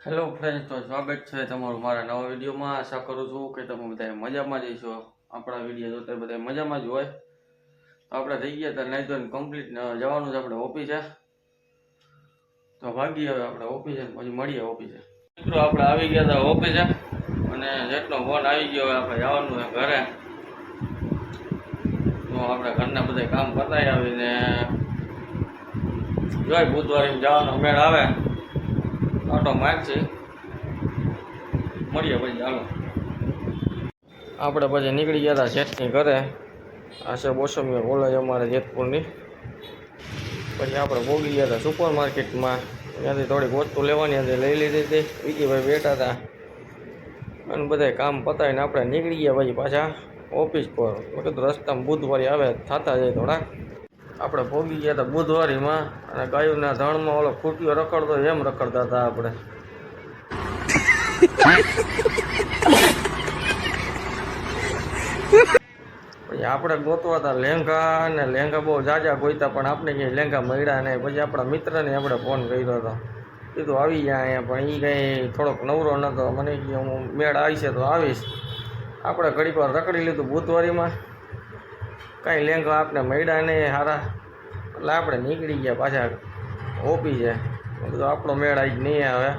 Hello friends, તો સ્વાગત છે તમારું મારા નવા વિડીયોમાં। આશા કરું છું કે તમે બધા મજામાં જ છો। આપણા વિડીયો જોતા બધા મજામાં જ હોય। તો આપણે થઈ ગયા હતા નહીં તો કમ્પ્લીટ જવાનું છે આપણે ઓફિસે। તો ભાગી હવે આપણે ઓફિસે, પછી મળીએ ઓફિસે। મિત્રો આપણે આવી ગયા હતા ઓફિસે અને જેટલો ફોન આવી ગયો હવે આપણે જવાનું છે ઘરે। તો આપણે ઘરના બધા કામ પતાવી આવીને જોઈ બુધવારે જવાનો મેળ આવે ઓટો મારશે, મળીએ પછી ચાલો। આપણે પછી નીકળી ગયા હતા શેઠની ઘરે। આ છે મોસમી કોલેજ અમારે જેતપુરની। પછી આપણે પોગી ગયા હતા સુપર માર્કેટમાં, ત્યાંથી થોડીક વસ્તુ લેવાની હતી, લઈ લીધી હતી। વિકીભાઈ બેઠા હતા અને બધા કામ પતાવીને આપણે નીકળી ગયા પછી પાછા ઓફિસ પર। મેં કીધું રસ્તામાં બુધવારી આવે થતા જાય થોડાક। આપણે પોગી ગયા હતા બુધવારીમાં અને ગાયોના ધણમાં ઓલો ખૂટ્યો રખડતો એમ રખડતા હતા આપણે। પછી આપણે ગોતવા હતા લેંઘા, ને લેંઘા બહુ જાજા ગોઈતા પણ આપણે ક્યાંય લેંઘા મળ્યા નહીં। પછી આપણા મિત્રને આપણે ફોન કર્યો હતો, કીધું આવી જાય અહીંયા, પણ એ કંઈ થોડોક નવરો નહોતો। મને કે હું મેળ આવીશે તો આવીશ। આપણે ઘડીક વાર રખડી લીધું બુધવારીમાં, કાંઈ લેંઘા આપણે મળ્યા નહીં સારા, એટલે આપણે નીકળી ગયા પાછા ઓફિસે। કીધું આપણો મેળ આવી જ નહીં આવે,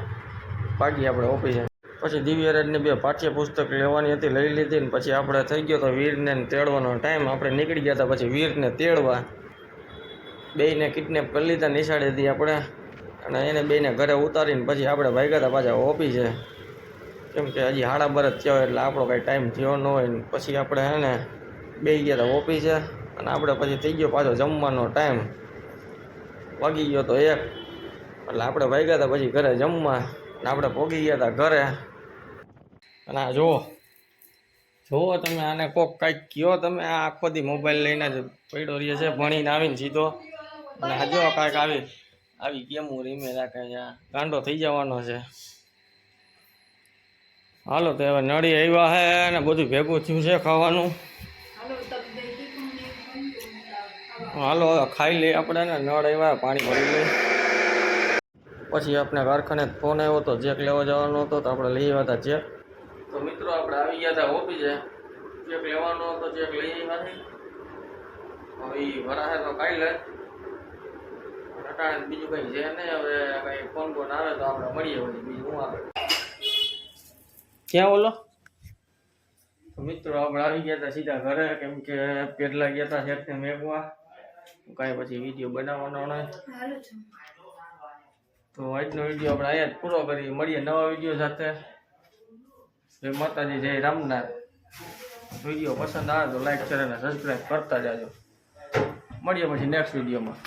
ભાગીએ આપણે ઓફિસે। પછી દિવ્યરાજની 2 પાઠ્યપુસ્તક લેવાની હતી, લઈ લીધી ને પછી આપણે થઈ ગયો તો વીરને તેડવાનો ટાઈમ। આપણે નીકળી ગયા હતા પછી વીરને તેડવા। બેયને કિડનેપ કરી લીધા નિશાળેથી આપણે, અને એને બેયને ઘરે ઉતારીને પછી આપણે ભાગ્યા હતા પાછા ઓફિસે, કેમ કે હજી 12:30 થયા હોય એટલે આપણો કાંઈ ટાઈમ થયો ન હોય। પછી આપણે હે ને બેસી ગયા હતા ઓફિસે, અને આપણે પછી થઈ ગયો પાછો જમવાનો ટાઈમ, વાગી ગયો તો 1, એટલે આપણે ભાગ્યા હતા પછી ઘરે જમવા, અને આપણે પહોંચી ગયા હતા ઘરે। અને આ જુઓ તમે, આને કોક કાંઈક કહો તમે, આ આખો દી મોબાઈલ લઈને જ પડ્યો રહે છે, ભણીને આવીને સીધો। અને આ જો કાંઈક આવી ગેમો રીમે રાખે છે, ગાંડો થઈ જવાનો છે। હાલો તો હવે નળી આવ્યા છે ને બધું ભેગું થયું છે ખાવાનું। હાલો હવે ખાઈ લઈએ આપણે ને, નળ આવ્યા પાણી ભરી લઈએ। પછી આપણે કારખાને ફોન આવ્યો હતો, ચેક લેવા જવાનો હતો, તો આપણે લઈ આવ્યા હતા ચેક। તો મિત્રો આપણે આવી ગયા હતા ઓફિસે, ચેક લેવાનો હતો, ચેક લઈ આવ્યા છે। હવે ભરાશે તો ખાઈ લે, અટાણે બીજું કંઈ છે નહીં। હવે કંઈ ફોન આવે તો આપણે મળીએ, પછી બીજું હું આગળ ક્યાં બોલો। તો મિત્રો આપણે આવી ગયા હતા સીધા ઘરે, કેમ કે પેટલા ગયા હતા શેઠને મેકવા, કાંઈ પછી વિડીયો બનાવવાનો નહીં। તો આજનો વિડીયો આપણે અહીંયા જ પૂરો કરી, મળીએ નવા વિડીયો સાથે। જય માતાજી, જય રામનાથ। વિડીયો પસંદ આવે તો લાઈક, શેર અને સબસ્ક્રાઈબ કરતા જાજો। મળીએ પછી નેક્સ્ટ વિડીયોમાં।